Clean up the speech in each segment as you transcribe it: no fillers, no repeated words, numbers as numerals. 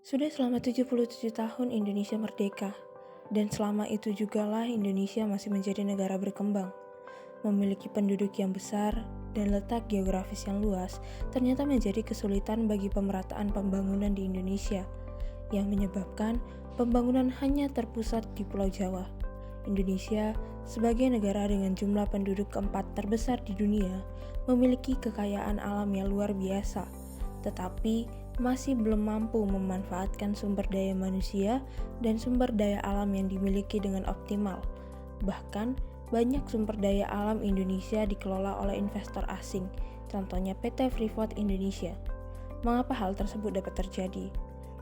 Sudah selama 77 tahun Indonesia merdeka, dan selama itu jugalah Indonesia masih menjadi negara berkembang. Memiliki penduduk yang besar dan letak geografis yang luas ternyata menjadi kesulitan bagi pemerataan pembangunan di Indonesia, yang menyebabkan pembangunan hanya terpusat di Pulau Jawa. Indonesia, sebagai negara dengan jumlah penduduk keempat terbesar di dunia, memiliki kekayaan alam yang luar biasa, tetapi masih belum mampu memanfaatkan sumber daya manusia dan sumber daya alam yang dimiliki dengan optimal. Bahkan, banyak sumber daya alam Indonesia dikelola oleh investor asing, contohnya PT Freeport Indonesia. Mengapa hal tersebut dapat terjadi?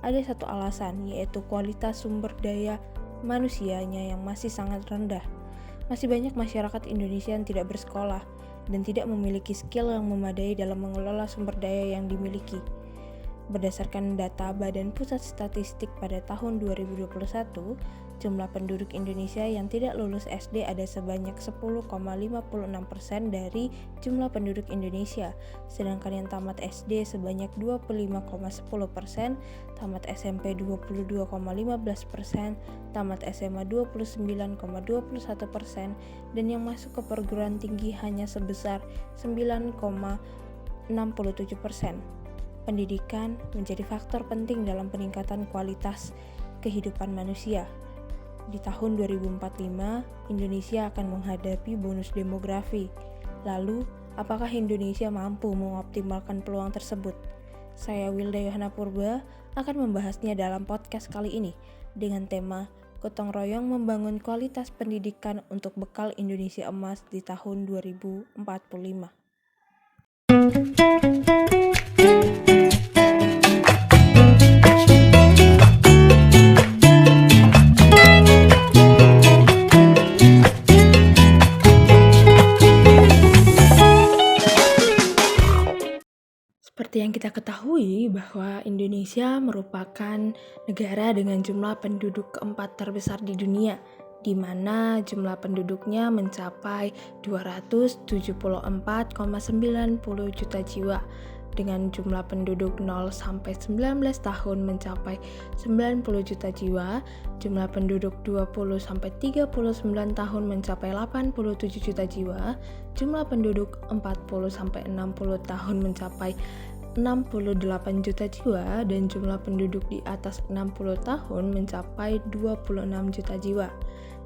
Ada satu alasan, yaitu kualitas sumber daya manusianya yang masih sangat rendah. Masih banyak masyarakat Indonesia yang tidak bersekolah dan tidak memiliki skill yang memadai dalam mengelola sumber daya yang dimiliki. Berdasarkan data Badan Pusat Statistik pada tahun 2021, jumlah penduduk Indonesia yang tidak lulus SD ada sebanyak 10,56% dari jumlah penduduk Indonesia, sedangkan yang tamat SD sebanyak 25,10%, tamat SMP 22,15%, tamat SMA 29,21%, dan yang masuk ke perguruan tinggi hanya sebesar 9,67%. Pendidikan menjadi faktor penting dalam peningkatan kualitas kehidupan manusia. Di tahun 2045, Indonesia akan menghadapi bonus demografi. Lalu, apakah Indonesia mampu mengoptimalkan peluang tersebut? Saya Wilda Yohana Purba akan membahasnya dalam podcast kali ini dengan tema Gotong Royong Membangun Kualitas Pendidikan untuk Bekal Indonesia Emas di tahun 2045. Seperti yang kita ketahui bahwa Indonesia merupakan negara dengan jumlah penduduk keempat terbesar di dunia, di mana jumlah penduduknya mencapai 274,90 juta jiwa, dengan jumlah penduduk 0 sampai 19 tahun mencapai 90 juta jiwa, jumlah penduduk 20 sampai 39 tahun mencapai 87 juta jiwa, jumlah penduduk 40 sampai 60 tahun mencapai 68 juta jiwa, dan jumlah penduduk di atas 60 tahun mencapai 26 juta jiwa.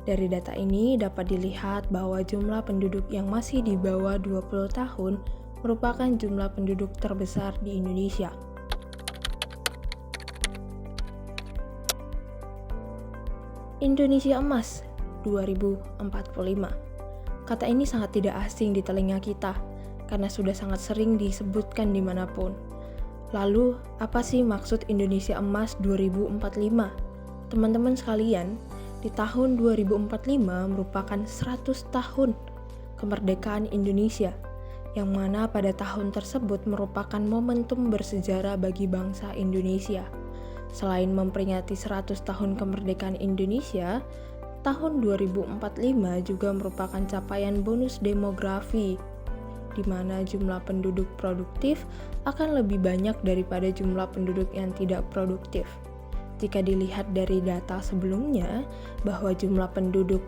Dari data ini dapat dilihat bahwa jumlah penduduk yang masih di bawah 20 tahun merupakan jumlah penduduk terbesar di Indonesia. Indonesia Emas 2045. Kata ini sangat tidak asing di telinga kita, karena sudah sangat sering disebutkan dimanapun. Lalu, apa sih maksud Indonesia Emas 2045? Teman-teman sekalian, di tahun 2045 merupakan 100 tahun kemerdekaan Indonesia, yang mana pada tahun tersebut merupakan momentum bersejarah bagi bangsa Indonesia. Selain memperingati 100 tahun kemerdekaan Indonesia, tahun 2045 juga merupakan capaian bonus demografi, di mana jumlah penduduk produktif akan lebih banyak daripada jumlah penduduk yang tidak produktif. Jika dilihat dari data sebelumnya, bahwa jumlah penduduk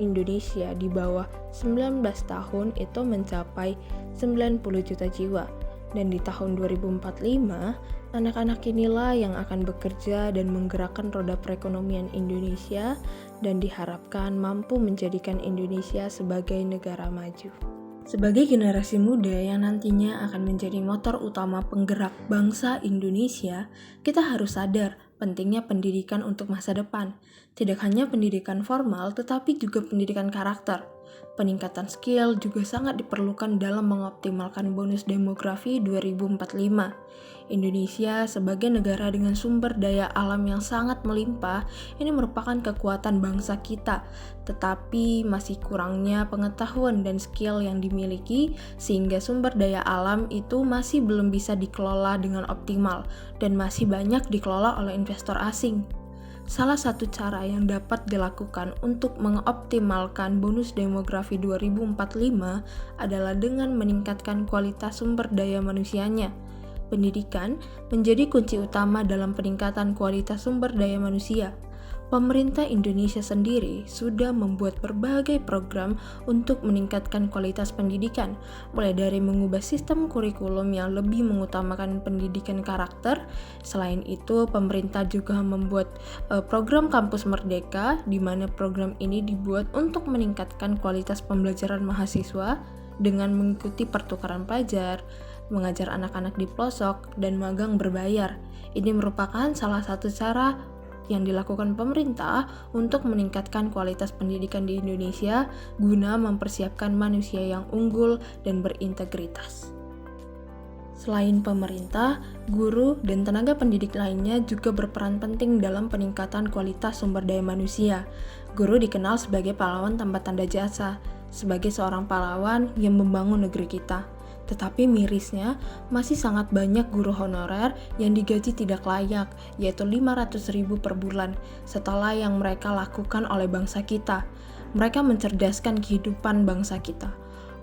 Indonesia di bawah 19 tahun itu mencapai 90 juta jiwa, dan di tahun 2045, anak-anak inilah yang akan bekerja dan menggerakkan roda perekonomian Indonesia dan diharapkan mampu menjadikan Indonesia sebagai negara maju. Sebagai generasi muda yang nantinya akan menjadi motor utama penggerak bangsa Indonesia, kita harus sadar pentingnya pendidikan untuk masa depan. Tidak hanya pendidikan formal, tetapi juga pendidikan karakter. Peningkatan skill juga sangat diperlukan dalam mengoptimalkan bonus demografi 2045. Indonesia sebagai negara dengan sumber daya alam yang sangat melimpah, ini merupakan kekuatan bangsa kita, tetapi masih kurangnya pengetahuan dan skill yang dimiliki, sehingga sumber daya alam itu masih belum bisa dikelola dengan optimal dan masih banyak dikelola oleh investor asing. Salah satu cara yang dapat dilakukan untuk mengoptimalkan bonus demografi 2045 adalah dengan meningkatkan kualitas sumber daya manusianya. Pendidikan menjadi kunci utama dalam peningkatan kualitas sumber daya manusia. Pemerintah Indonesia sendiri sudah membuat berbagai program untuk meningkatkan kualitas pendidikan, mulai dari mengubah sistem kurikulum yang lebih mengutamakan pendidikan karakter. Selain itu, pemerintah juga membuat program Kampus Merdeka, di mana program ini dibuat untuk meningkatkan kualitas pembelajaran mahasiswa dengan mengikuti pertukaran pelajar, mengajar anak-anak di pelosok, dan magang berbayar. Ini merupakan salah satu cara yang dilakukan pemerintah untuk meningkatkan kualitas pendidikan di Indonesia guna mempersiapkan manusia yang unggul dan berintegritas. Selain pemerintah, guru dan tenaga pendidik lainnya juga berperan penting dalam peningkatan kualitas sumber daya manusia. Guru dikenal sebagai pahlawan tanpa tanda jasa, sebagai seorang pahlawan yang membangun negeri kita. Tetapi mirisnya, masih sangat banyak guru honorer yang digaji tidak layak, yaitu 500.000 per bulan, setelah yang mereka lakukan oleh bangsa kita. Mereka mencerdaskan kehidupan bangsa kita.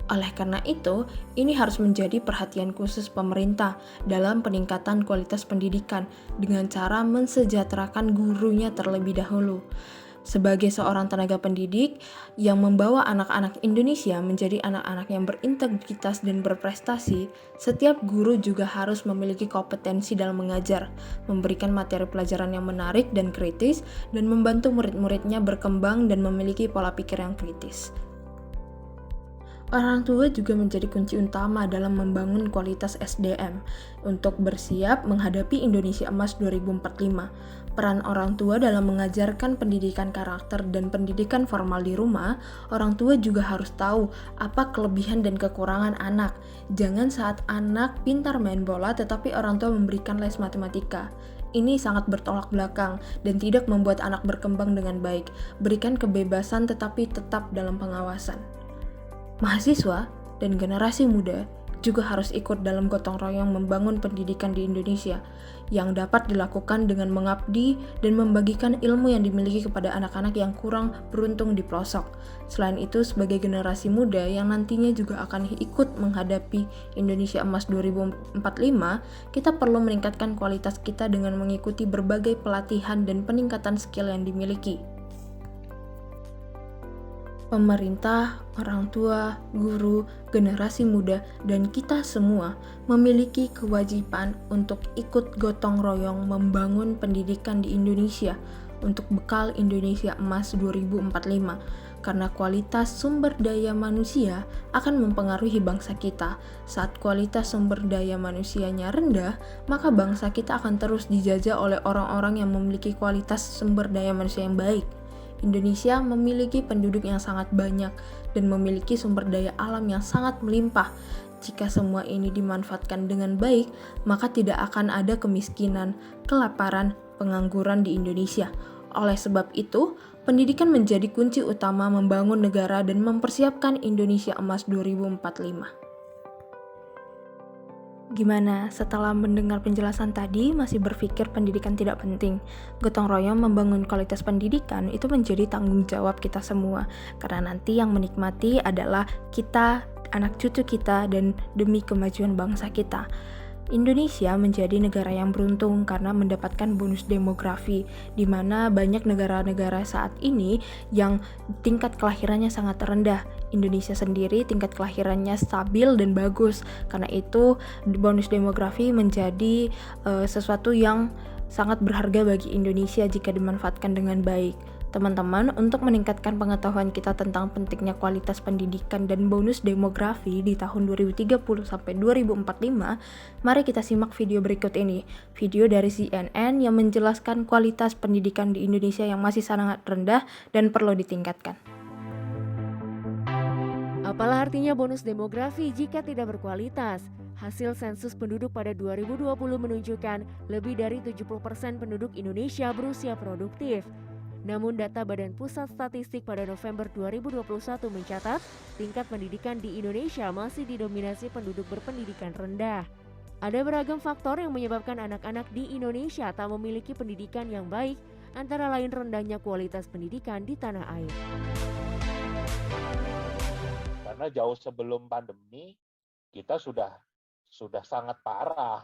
Oleh karena itu, ini harus menjadi perhatian khusus pemerintah dalam peningkatan kualitas pendidikan dengan cara mensejahterakan gurunya terlebih dahulu. Sebagai seorang tenaga pendidik yang membawa anak-anak Indonesia menjadi anak-anak yang berintegritas dan berprestasi, setiap guru juga harus memiliki kompetensi dalam mengajar, memberikan materi pelajaran yang menarik dan kritis, dan membantu murid-muridnya berkembang dan memiliki pola pikir yang kritis. Orang tua juga menjadi kunci utama dalam membangun kualitas SDM untuk bersiap menghadapi Indonesia Emas 2045. Peran orang tua dalam mengajarkan pendidikan karakter dan pendidikan formal di rumah, orang tua juga harus tahu apa kelebihan dan kekurangan anak. Jangan saat anak pintar main bola tetapi orang tua memberikan les matematika. Ini sangat bertolak belakang dan tidak membuat anak berkembang dengan baik. Berikan kebebasan tetapi tetap dalam pengawasan. Mahasiswa dan generasi muda juga harus ikut dalam gotong royong membangun pendidikan di Indonesia yang dapat dilakukan dengan mengabdi dan membagikan ilmu yang dimiliki kepada anak-anak yang kurang beruntung di pelosok. Selain itu, sebagai generasi muda yang nantinya juga akan ikut menghadapi Indonesia Emas 2045, kita perlu meningkatkan kualitas kita dengan mengikuti berbagai pelatihan dan peningkatan skill yang dimiliki. Pemerintah, orang tua, guru, generasi muda, dan kita semua memiliki kewajiban untuk ikut gotong royong membangun pendidikan di Indonesia untuk bekal Indonesia Emas 2045, karena kualitas sumber daya manusia akan mempengaruhi bangsa kita. Saat kualitas sumber daya manusianya rendah, maka bangsa kita akan terus dijajah oleh orang-orang yang memiliki kualitas sumber daya manusia yang baik. Indonesia memiliki penduduk yang sangat banyak dan memiliki sumber daya alam yang sangat melimpah. Jika semua ini dimanfaatkan dengan baik, maka tidak akan ada kemiskinan, kelaparan, pengangguran di Indonesia. Oleh sebab itu, pendidikan menjadi kunci utama membangun negara dan mempersiapkan Indonesia Emas 2045. Gimana setelah mendengar penjelasan tadi masih berpikir pendidikan tidak penting? Gotong royong membangun kualitas pendidikan itu menjadi tanggung jawab kita semua, karena nanti yang menikmati adalah kita, anak cucu kita, dan demi kemajuan bangsa kita. Indonesia menjadi negara yang beruntung karena mendapatkan bonus demografi, di mana banyak negara-negara saat ini yang tingkat kelahirannya sangat rendah. Indonesia sendiri tingkat kelahirannya stabil dan bagus. Karena itu bonus demografi menjadi sesuatu yang sangat berharga bagi Indonesia jika dimanfaatkan dengan baik. Teman-teman, untuk meningkatkan pengetahuan kita tentang pentingnya kualitas pendidikan dan bonus demografi di tahun 2030 sampai 2045, mari kita simak video berikut ini. Video dari CNN yang menjelaskan kualitas pendidikan di Indonesia yang masih sangat rendah dan perlu ditingkatkan. Apalah artinya bonus demografi jika tidak berkualitas? Hasil sensus penduduk pada 2020 menunjukkan lebih dari 70% penduduk Indonesia berusia produktif. Namun data Badan Pusat Statistik pada November 2021 mencatat tingkat pendidikan di Indonesia masih didominasi penduduk berpendidikan rendah. Ada beragam faktor yang menyebabkan anak-anak di Indonesia tak memiliki pendidikan yang baik, antara lain rendahnya kualitas pendidikan di tanah air. Karena jauh sebelum pandemi kita sudah sangat parah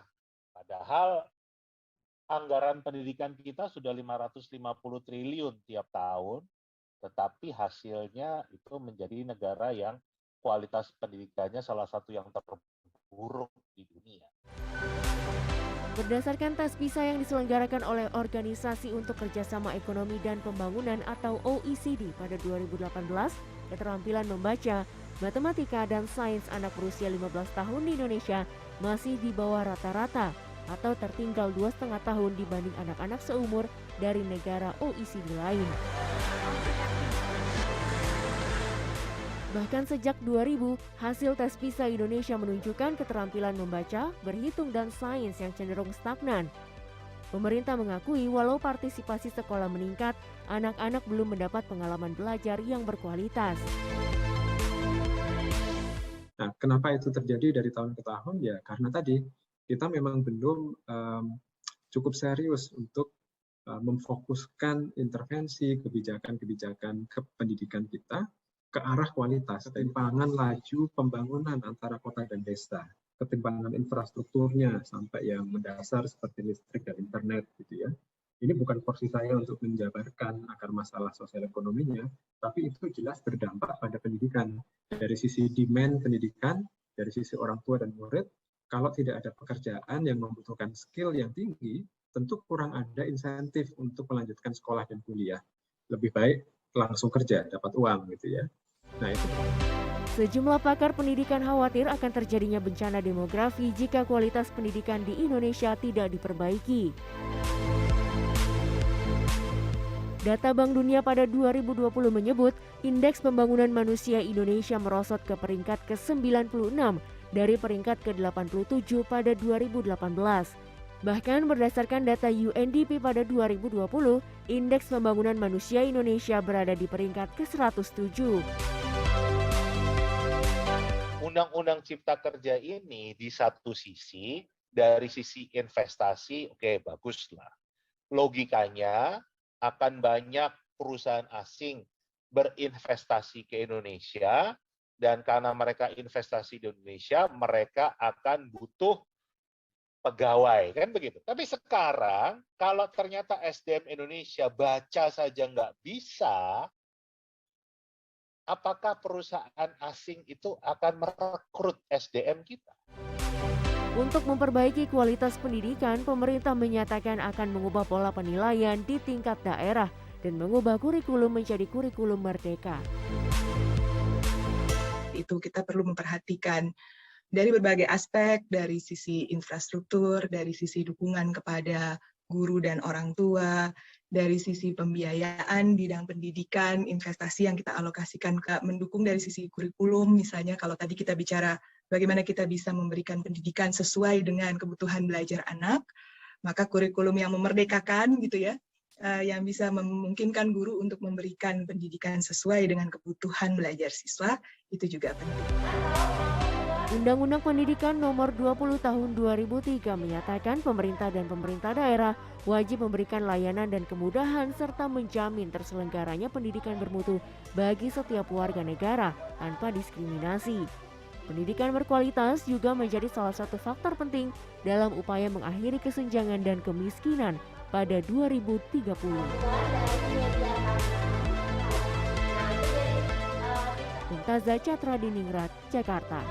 Padahal anggaran pendidikan kita sudah 550 triliun tiap tahun, tetapi hasilnya itu menjadi negara yang kualitas pendidikannya salah satu yang terburuk di dunia. Berdasarkan tes PISA yang diselenggarakan oleh Organisasi untuk Kerjasama Ekonomi dan Pembangunan atau OECD pada 2018, keterampilan membaca, matematika, dan sains anak berusia 15 tahun di Indonesia masih di bawah rata-rata atau tertinggal 2,5 tahun dibanding anak-anak seumur dari negara OECD lain. Bahkan sejak 2000, hasil tes PISA Indonesia menunjukkan keterampilan membaca, berhitung, dan sains yang cenderung stagnan. Pemerintah mengakui walau partisipasi sekolah meningkat, anak-anak belum mendapat pengalaman belajar yang berkualitas. Nah, kenapa itu terjadi dari tahun ke tahun? Ya, karena tadi kita memang belum cukup serius untuk memfokuskan intervensi kebijakan-kebijakan pendidikan kita ke arah kualitas, ketimpangan laju pembangunan antara kota dan desa, ketimpangan infrastrukturnya sampai yang mendasar seperti listrik dan internet gitu ya. Ini bukan porsi saya untuk menjabarkan akar masalah sosial ekonominya, tapi itu jelas berdampak pada pendidikan. Dari sisi demand pendidikan, dari sisi orang tua dan murid, kalau tidak ada pekerjaan yang membutuhkan skill yang tinggi, tentu kurang ada insentif untuk melanjutkan sekolah dan kuliah. Lebih baik langsung kerja, dapat uang gitu ya. Nah itu. Sejumlah pakar pendidikan khawatir akan terjadinya bencana demografi jika kualitas pendidikan di Indonesia tidak diperbaiki. Data Bank Dunia pada 2020 menyebut indeks pembangunan manusia Indonesia merosot ke peringkat ke-96 dari peringkat ke-87 pada 2018. Bahkan berdasarkan data UNDP pada 2020, indeks pembangunan manusia Indonesia berada di peringkat ke-107. Undang-undang Cipta Kerja ini di satu sisi, dari sisi investasi, oke, baguslah. Logikanya akan banyak perusahaan asing berinvestasi ke Indonesia, dan karena mereka investasi di Indonesia, mereka akan butuh pegawai, kan begitu. Tapi sekarang, kalau ternyata SDM Indonesia baca saja nggak bisa, apakah perusahaan asing itu akan merekrut SDM kita? Untuk memperbaiki kualitas pendidikan, pemerintah menyatakan akan mengubah pola penilaian di tingkat daerah dan mengubah kurikulum menjadi kurikulum merdeka. Itu kita perlu memperhatikan dari berbagai aspek, dari sisi infrastruktur, dari sisi dukungan kepada guru dan orang tua, dari sisi pembiayaan bidang pendidikan, investasi yang kita alokasikan ke mendukung dari sisi kurikulum, misalnya kalau tadi kita bicara bagaimana kita bisa memberikan pendidikan sesuai dengan kebutuhan belajar anak, maka kurikulum yang memerdekakan gitu ya, yang bisa memungkinkan guru untuk memberikan pendidikan sesuai dengan kebutuhan belajar siswa, itu juga penting. Undang-Undang Pendidikan Nomor 20 Tahun 2003 menyatakan pemerintah dan pemerintah daerah wajib memberikan layanan dan kemudahan serta menjamin terselenggaranya pendidikan bermutu bagi setiap warga negara tanpa diskriminasi. Pendidikan berkualitas juga menjadi salah satu faktor penting dalam upaya mengakhiri kesenjangan dan kemiskinan pada 2030. Mumtazah Catra Diningrat, Jakarta.